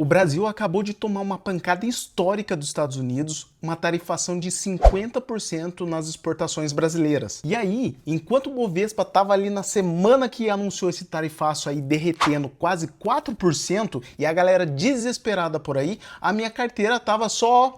O Brasil acabou de tomar uma pancada histórica dos Estados Unidos, uma tarifação de 50% nas exportações brasileiras. E aí, enquanto o Bovespa estava ali na semana que anunciou esse tarifaço aí derretendo quase 4% e a galera desesperada por aí, a minha carteira tava só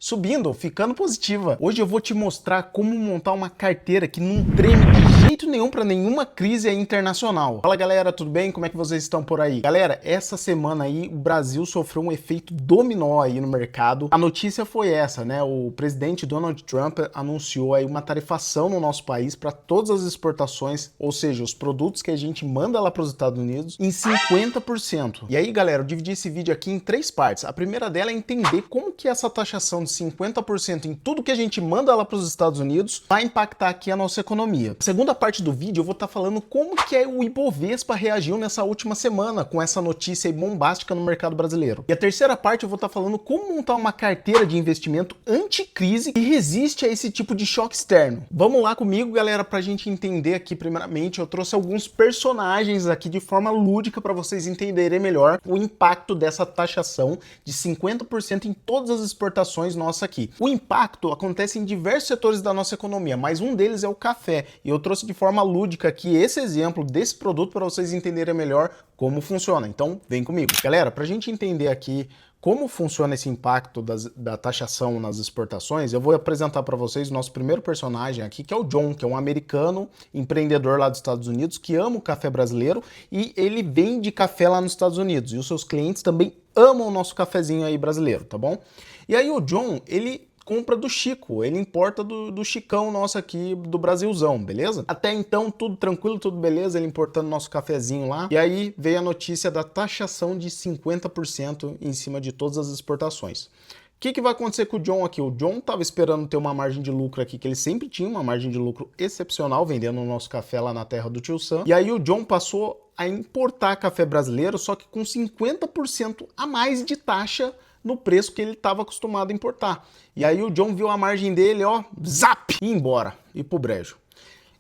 subindo, ficando positiva. Hoje eu vou te mostrar como montar uma carteira que não treme de jeito nenhum para nenhuma crise internacional. Fala galera, tudo bem? Como é que vocês estão por aí? Galera, essa semana aí o Brasil sofreu um efeito dominó aí no mercado. A notícia foi essa, né? O presidente Donald Trump anunciou aí uma tarifação no nosso país para todas as exportações, ou seja, os produtos que a gente manda lá para os Estados Unidos, em 50%. E aí, galera, eu dividi esse vídeo aqui em três partes. A primeira dela é entender como que essa taxação de 50% em tudo que a gente manda lá para os Estados Unidos vai impactar aqui a nossa economia. A segunda parte do vídeo eu vou estar falando como que o Ibovespa reagiu nessa última semana com essa notícia aí bombástica no mercado brasileiro. E a terceira parte eu vou estar falando como montar uma carteira de investimento anticrise que resiste a esse tipo de choque externo. Vamos lá comigo, galera, para a gente entender aqui primeiramente. Eu trouxe alguns personagens aqui de forma lúdica para vocês entenderem melhor o impacto dessa taxação de 50% em todas as exportações nossa aqui. O impacto acontece em diversos setores da nossa economia, mas um deles é o café. E eu trouxe de forma lúdica aqui esse exemplo desse produto para vocês entenderem melhor como funciona. Então, vem comigo. Galera, para a gente entender aqui como funciona esse impacto da taxação nas exportações, eu vou apresentar para vocês o nosso primeiro personagem aqui, que é o John, que é um americano empreendedor lá dos Estados Unidos, que ama o café brasileiro e ele vende café lá nos Estados Unidos. E os seus clientes também amam o nosso cafezinho aí brasileiro, tá bom? E aí o John, ele compra do Chico, ele importa do Chicão nosso aqui, do Brasilzão, beleza? Até então, tudo tranquilo, tudo beleza, ele importando nosso cafezinho lá. E aí veio a notícia da taxação de 50% em cima de todas as exportações. O que vai acontecer com o John aqui? O John estava esperando ter uma margem de lucro aqui, que ele sempre tinha uma margem de lucro excepcional, vendendo o nosso café lá na terra do Tio Sam. E aí o John passou a importar café brasileiro, só que com 50% a mais de taxa no preço que ele estava acostumado a importar. E aí o John viu a margem dele, ó, zap, e embora, e pro brejo.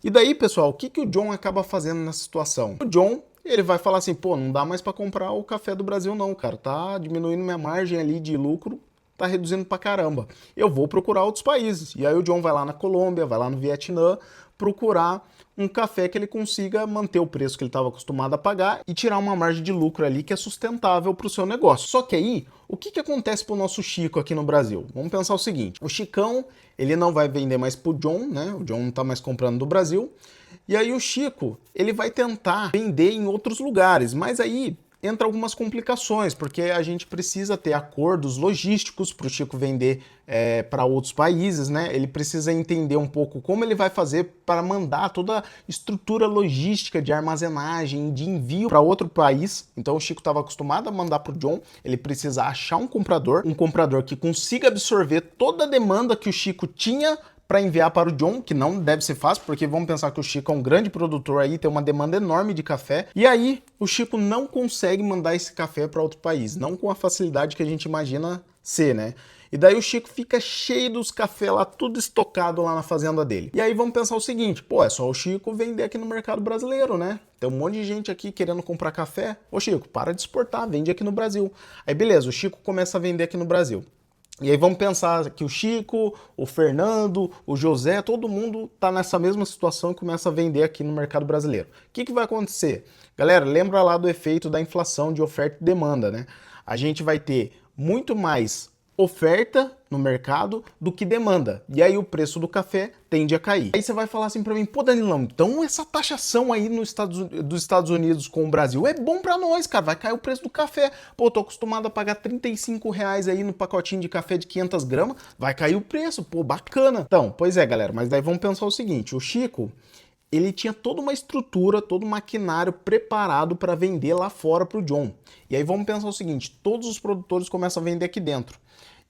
E daí, pessoal, o que o John acaba fazendo nessa situação? O John, ele vai falar assim, pô, não dá mais para comprar o café do Brasil não, cara, tá diminuindo minha margem ali de lucro, tá reduzindo pra caramba. Eu vou procurar outros países. E aí o John vai lá na Colômbia, vai lá no Vietnã, procurar um café que ele consiga manter o preço que ele estava acostumado a pagar e tirar uma margem de lucro ali que é sustentável para o seu negócio. Só que aí, o que acontece para o nosso Chico aqui no Brasil? Vamos pensar o seguinte, o Chicão, ele não vai vender mais para o John, né? O John não está mais comprando do Brasil. E aí o Chico, ele vai tentar vender em outros lugares, mas aí entra algumas complicações, porque a gente precisa ter acordos logísticos para o Chico vender para outros países, né? Ele precisa entender um pouco como ele vai fazer para mandar toda a estrutura logística de armazenagem, de envio para outro país. Então o Chico estava acostumado a mandar para o John, ele precisa achar um comprador que consiga absorver toda a demanda que o Chico tinha para enviar para o John, que não deve ser fácil, porque vamos pensar que o Chico é um grande produtor aí, tem uma demanda enorme de café, e aí o Chico não consegue mandar esse café para outro país, não com a facilidade que a gente imagina ser, né? E daí o Chico fica cheio dos cafés lá, tudo estocado lá na fazenda dele. E aí vamos pensar o seguinte, pô, é só o Chico vender aqui no mercado brasileiro, né? Tem um monte de gente aqui querendo comprar café. Ô Chico, para de exportar, vende aqui no Brasil. Aí beleza, o Chico começa a vender aqui no Brasil. E aí vamos pensar que o Chico, o Fernando, o José, todo mundo tá nessa mesma situação e começa a vender aqui no mercado brasileiro. O que vai acontecer? Galera, lembra lá do efeito da inflação de oferta e demanda, né? A gente vai ter muito mais oferta no mercado do que demanda. E aí o preço do café tende a cair. Aí você vai falar assim para mim, pô Danilão, então essa taxação aí dos Estados Unidos com o Brasil é bom para nós, cara, vai cair o preço do café. Pô, tô acostumado a pagar R$ 35 aí no pacotinho de café de 500 gramas, vai cair o preço, pô, bacana. Então, pois é, galera, mas daí vamos pensar o seguinte, o Chico, ele tinha toda uma estrutura, todo um maquinário preparado para vender lá fora para o John. E aí vamos pensar o seguinte, todos os produtores começam a vender aqui dentro.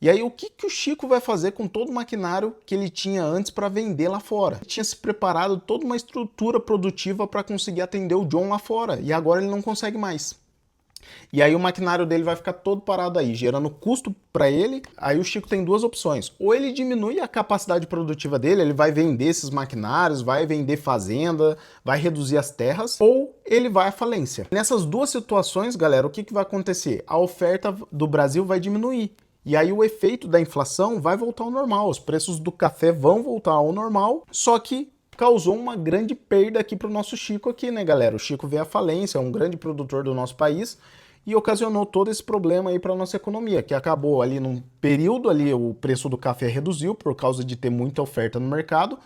E aí o que o Chico vai fazer com todo o maquinário que ele tinha antes para vender lá fora? Ele tinha se preparado toda uma estrutura produtiva para conseguir atender o John lá fora e agora ele não consegue mais. E aí o maquinário dele vai ficar todo parado aí, gerando custo para ele. Aí o Chico tem duas opções. Ou ele diminui a capacidade produtiva dele, ele vai vender esses maquinários, vai vender fazenda, vai reduzir as terras, ou ele vai à falência. Nessas duas situações, galera, o que vai acontecer? A oferta do Brasil vai diminuir. E aí o efeito da inflação vai voltar ao normal, os preços do café vão voltar ao normal, só que causou uma grande perda aqui para o nosso Chico aqui, né, galera? O Chico veio à falência, é um grande produtor do nosso país e ocasionou todo esse problema aí para a nossa economia, que acabou ali num período ali o preço do café reduziu por causa de ter muita oferta no mercado,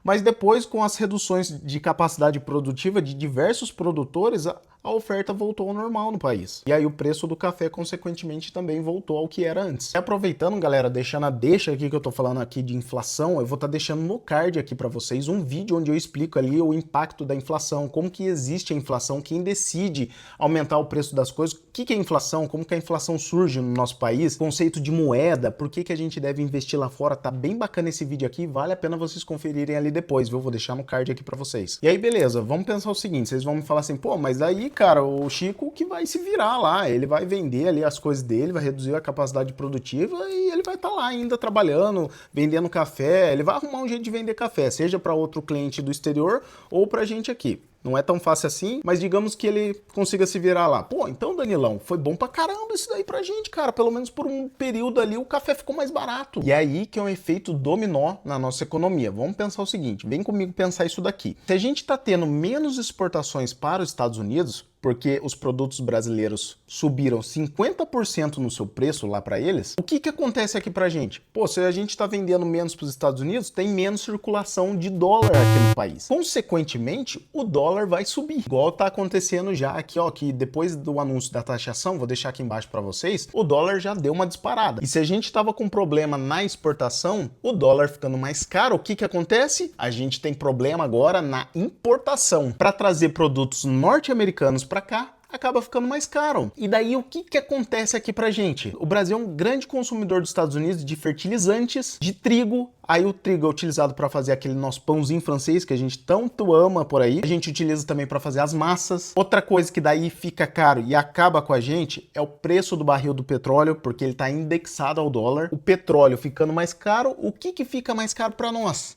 mas depois com as reduções de capacidade produtiva de diversos produtores, a oferta voltou ao normal no país. E aí o preço do café, consequentemente, também voltou ao que era antes. E aproveitando, galera, deixando a deixa aqui que eu tô falando aqui de inflação, eu vou estar deixando no card aqui para vocês um vídeo onde eu explico ali o impacto da inflação, como que existe a inflação, quem decide aumentar o preço das coisas, o que é inflação, como que a inflação surge no nosso país, conceito de moeda, por que a gente deve investir lá fora. Tá bem bacana esse vídeo aqui, vale a pena vocês conferirem ali depois, viu? Vou deixar no card aqui para vocês. E aí, beleza, vamos pensar o seguinte, vocês vão me falar assim, pô, mas aí, cara, o Chico que vai se virar lá, ele vai vender ali as coisas dele, vai reduzir a capacidade produtiva e ele vai estar lá ainda trabalhando, vendendo café, ele vai arrumar um jeito de vender café, seja para outro cliente do exterior ou para a gente aqui. Não é tão fácil assim, mas digamos que ele consiga se virar lá. Pô, então, Danilão, foi bom pra caramba isso daí pra gente, cara. Pelo menos por um período ali o café ficou mais barato. E é aí que é um efeito dominó na nossa economia. Vamos pensar o seguinte, vem comigo pensar isso daqui. Se a gente tá tendo menos exportações para os Estados Unidos, porque os produtos brasileiros subiram 50% no seu preço lá para eles, o que acontece aqui pra gente? Pô, se a gente está vendendo menos para os Estados Unidos, tem menos circulação de dólar aqui no país. Consequentemente, o dólar vai subir. Igual tá acontecendo já aqui, ó, que depois do anúncio da taxação, vou deixar aqui embaixo para vocês, o dólar já deu uma disparada. E se a gente tava com problema na exportação, o dólar ficando mais caro, o que acontece? A gente tem problema agora na importação. Para trazer produtos norte-americanos para cá, acaba ficando mais caro. E daí o que acontece aqui pra gente? O Brasil é um grande consumidor dos Estados Unidos de fertilizantes, de trigo. Aí o trigo é utilizado para fazer aquele nosso pãozinho francês que a gente tanto ama por aí. A gente utiliza também para fazer as massas. Outra coisa que daí fica caro e acaba com a gente é o preço do barril do petróleo, porque ele está indexado ao dólar. O petróleo ficando mais caro, o que fica mais caro para nós?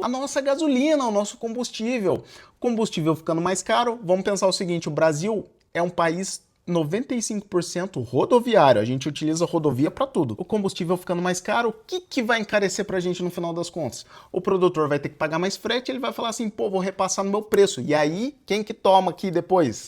A nossa gasolina, o nosso combustível. Combustível ficando mais caro, vamos pensar o seguinte, o Brasil é um país 95% rodoviário, a gente utiliza rodovia para tudo. O combustível ficando mais caro, o que vai encarecer para a gente no final das contas? O produtor vai ter que pagar mais frete, ele vai falar assim, pô, vou repassar no meu preço. E aí, quem que toma aqui depois?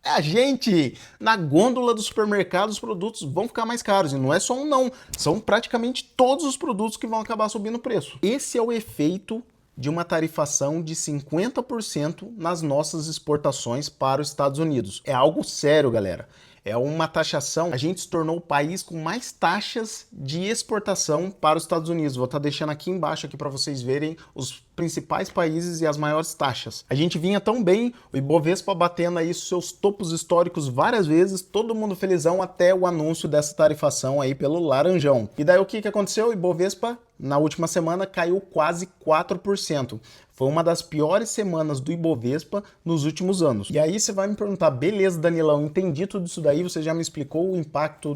É a gente! Na gôndola do supermercado os produtos vão ficar mais caros, e não é só um não, são praticamente todos os produtos que vão acabar subindo o preço. Esse é o efeito de uma tarifação de 50% nas nossas exportações para os Estados Unidos. É algo sério, galera. É uma taxação, a gente se tornou o país com mais taxas de exportação para os Estados Unidos. Vou estar deixando aqui embaixo aqui para vocês verem os principais países e as maiores taxas. A gente vinha tão bem, o Ibovespa batendo aí seus topos históricos várias vezes, todo mundo felizão até o anúncio dessa tarifação aí pelo Laranjão. E daí o que aconteceu? O Ibovespa na última semana caiu quase 4%. Foi uma das piores semanas do Ibovespa nos últimos anos. E aí você vai me perguntar, beleza, Danilão, entendi tudo isso daí, você já me explicou o impacto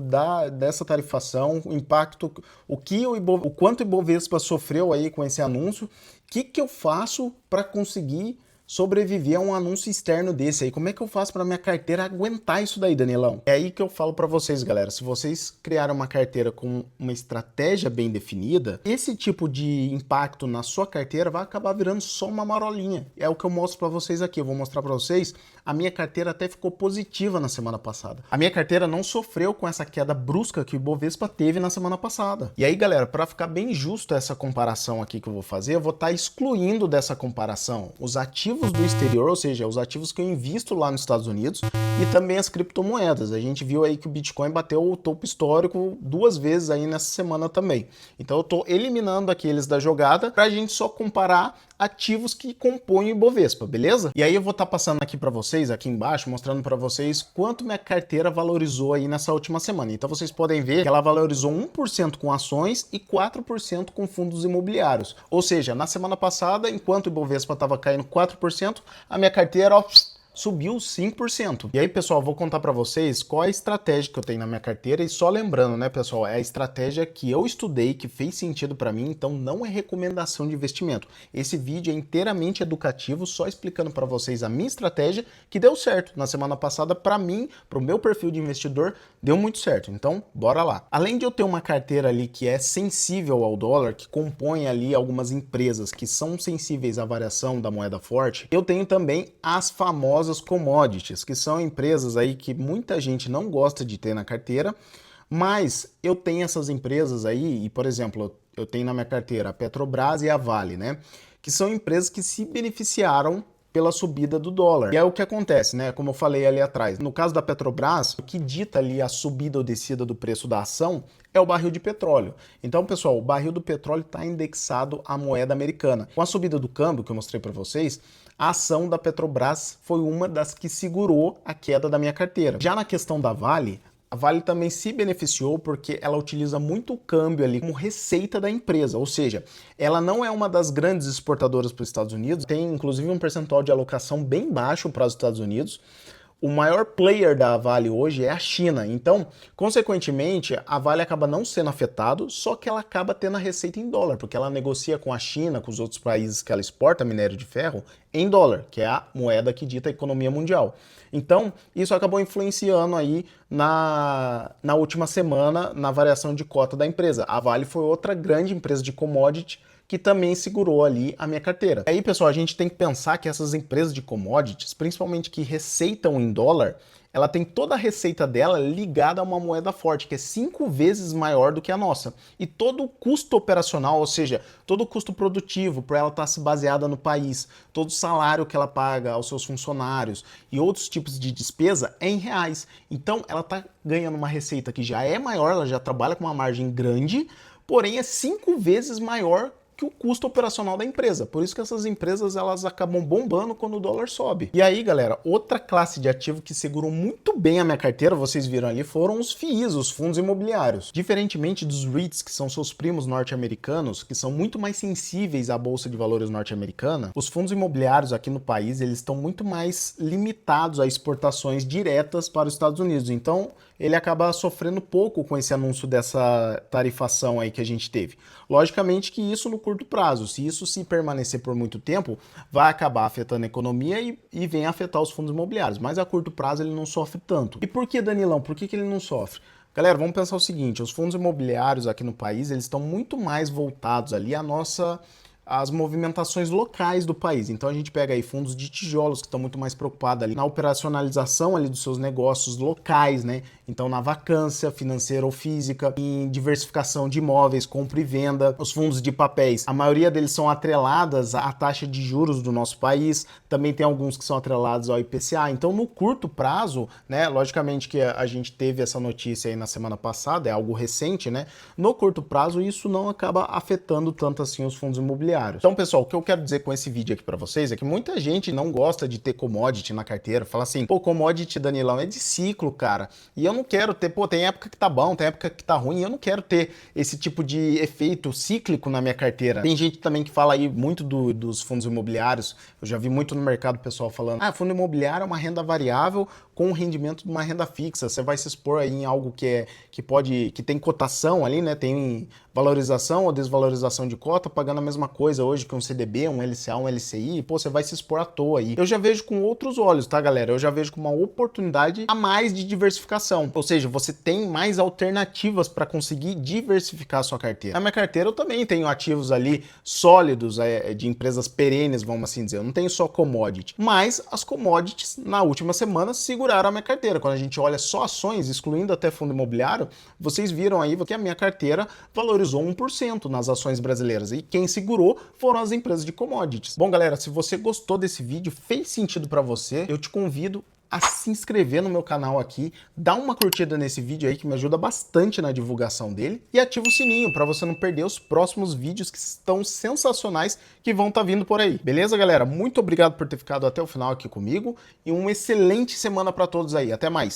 dessa tarifação, o impacto, o quanto o Ibovespa sofreu aí com esse anúncio. O que eu faço para conseguir sobreviver a um anúncio externo desse aí? Como é que eu faço para minha carteira aguentar isso daí, Danilão? É aí que eu falo para vocês, galera. Se vocês criarem uma carteira com uma estratégia bem definida, esse tipo de impacto na sua carteira vai acabar virando só uma marolinha. É o que eu mostro para vocês aqui. Eu vou mostrar para vocês. A minha carteira até ficou positiva na semana passada. A minha carteira não sofreu com essa queda brusca que o Ibovespa teve na semana passada. E aí, galera, para ficar bem justo essa comparação aqui que eu vou fazer, eu vou estar excluindo dessa comparação os ativos do exterior, ou seja, os ativos que eu invisto lá nos Estados Unidos e também as criptomoedas. A gente viu aí que o Bitcoin bateu o topo histórico 2 vezes aí nessa semana também. Então eu estou eliminando aqueles da jogada para a gente só comparar ativos que compõem o Ibovespa, beleza? E aí eu vou estar passando aqui para vocês, aqui embaixo, mostrando para vocês quanto minha carteira valorizou aí nessa última semana. Então vocês podem ver que ela valorizou 1% com ações e 4% com fundos imobiliários. Ou seja, na semana passada, enquanto o Ibovespa estava caindo 4%, a minha carteira, ó, subiu 5%. E aí, pessoal, vou contar para vocês qual é a estratégia que eu tenho na minha carteira e só lembrando, né, pessoal, é a estratégia que eu estudei, que fez sentido para mim, então não é recomendação de investimento. Esse vídeo é inteiramente educativo, só explicando para vocês a minha estratégia que deu certo. Na semana passada, para mim, para o meu perfil de investidor, deu muito certo. Então, bora lá. Além de eu ter uma carteira ali que é sensível ao dólar, que compõe ali algumas empresas que são sensíveis à variação da moeda forte, eu tenho também as famosas commodities, que são empresas aí que muita gente não gosta de ter na carteira, mas eu tenho essas empresas aí, e por exemplo, eu tenho na minha carteira a Petrobras e a Vale, né? Que são empresas que se beneficiaram pela subida do dólar. E é o que acontece, né? Como eu falei ali atrás. No caso da Petrobras, o que dita ali a subida ou descida do preço da ação é o barril de petróleo. Então, pessoal, o barril do petróleo está indexado à moeda americana. Com a subida do câmbio que eu mostrei para vocês, a ação da Petrobras foi uma das que segurou a queda da minha carteira. Já na questão da Vale, a Vale também se beneficiou porque ela utiliza muito o câmbio ali como receita da empresa, ou seja, ela não é uma das grandes exportadoras para os Estados Unidos, tem inclusive um percentual de alocação bem baixo para os Estados Unidos. O maior player da Vale hoje é a China, então, consequentemente, a Vale acaba não sendo afetado, só que ela acaba tendo a receita em dólar, porque ela negocia com a China, com os outros países que ela exporta minério de ferro, em dólar, que é a moeda que dita a economia mundial. Então, isso acabou influenciando aí na última semana na variação de cota da empresa. A Vale foi outra grande empresa de commodity que também segurou ali a minha carteira. Aí, pessoal, a gente tem que pensar que essas empresas de commodities, principalmente que receitam em dólar, ela tem toda a receita dela ligada a uma moeda forte, que é 5 vezes maior do que a nossa. E todo o custo operacional, ou seja, todo o custo produtivo para ela estar se baseada no país, todo o salário que ela paga aos seus funcionários e outros tipos de despesa é em reais. Então, ela está ganhando uma receita que já é maior, ela já trabalha com uma margem grande, porém é 5 vezes maior que o custo operacional da empresa. Por isso que essas empresas elas acabam bombando quando o dólar sobe. E aí, galera, outra classe de ativo que segurou muito bem a minha carteira, vocês viram ali, foram os FIIs, os fundos imobiliários. Diferentemente dos REITs, que são seus primos norte-americanos, que são muito mais sensíveis à bolsa de valores norte-americana, os fundos imobiliários aqui no país, eles estão muito mais limitados a exportações diretas para os Estados Unidos. Então, ele acaba sofrendo pouco com esse anúncio dessa tarifação aí que a gente teve. Logicamente que isso no curto prazo, se isso se permanecer por muito tempo, vai acabar afetando a economia e vem afetar os fundos imobiliários, mas a curto prazo ele não sofre tanto. E por que, Danilão? Por que ele não sofre? Galera, vamos pensar o seguinte, os fundos imobiliários aqui no país, eles estão muito mais voltados ali às movimentações locais do país. Então a gente pega aí fundos de tijolos que estão muito mais preocupados ali na operacionalização ali dos seus negócios locais, né? Então na vacância financeira ou física, em diversificação de imóveis, compra e venda. Os fundos de papéis, a maioria deles são atreladas à taxa de juros do nosso país. Também tem alguns que são atrelados ao IPCA. Então no curto prazo, né? Logicamente que a gente teve essa notícia aí na semana passada, é algo recente, né? No curto prazo isso não acaba afetando tanto assim os fundos imobiliários. Então, pessoal, o que eu quero dizer com esse vídeo aqui para vocês é que muita gente não gosta de ter commodity na carteira, fala assim, pô, commodity, Danilão, é de ciclo, cara, e eu não quero ter, pô, tem época que tá bom, tem época que tá ruim, e eu não quero ter esse tipo de efeito cíclico na minha carteira. Tem gente também que fala aí muito dos fundos imobiliários, eu já vi muito no mercado o pessoal falando, fundo imobiliário é uma renda variável com o rendimento de uma renda fixa, você vai se expor aí em algo que tem cotação ali, né, tem valorização ou desvalorização de cota, pagando a mesma coisa hoje que um CDB, um LCA, um LCI, pô, você vai se expor à toa aí. Eu já vejo com outros olhos, tá, galera? Eu já vejo com uma oportunidade a mais de diversificação, ou seja, você tem mais alternativas para conseguir diversificar a sua carteira. Na minha carteira eu também tenho ativos ali sólidos, de empresas perenes, vamos assim dizer, eu não tenho só commodity, mas as commodities na última semana seguraram a minha carteira. Quando a gente olha só ações, excluindo até fundo imobiliário, vocês viram aí que a minha carteira valorizou 1% nas ações brasileiras e quem segurou foram as empresas de commodities. Bom, galera, se você gostou desse vídeo, fez sentido para você, eu te convido a se inscrever no meu canal aqui, dá uma curtida nesse vídeo aí que me ajuda bastante na divulgação dele e ativa o sininho para você não perder os próximos vídeos que estão sensacionais que vão estar vindo por aí. Beleza, galera? Muito obrigado por ter ficado até o final aqui comigo e uma excelente semana para todos aí. Até mais!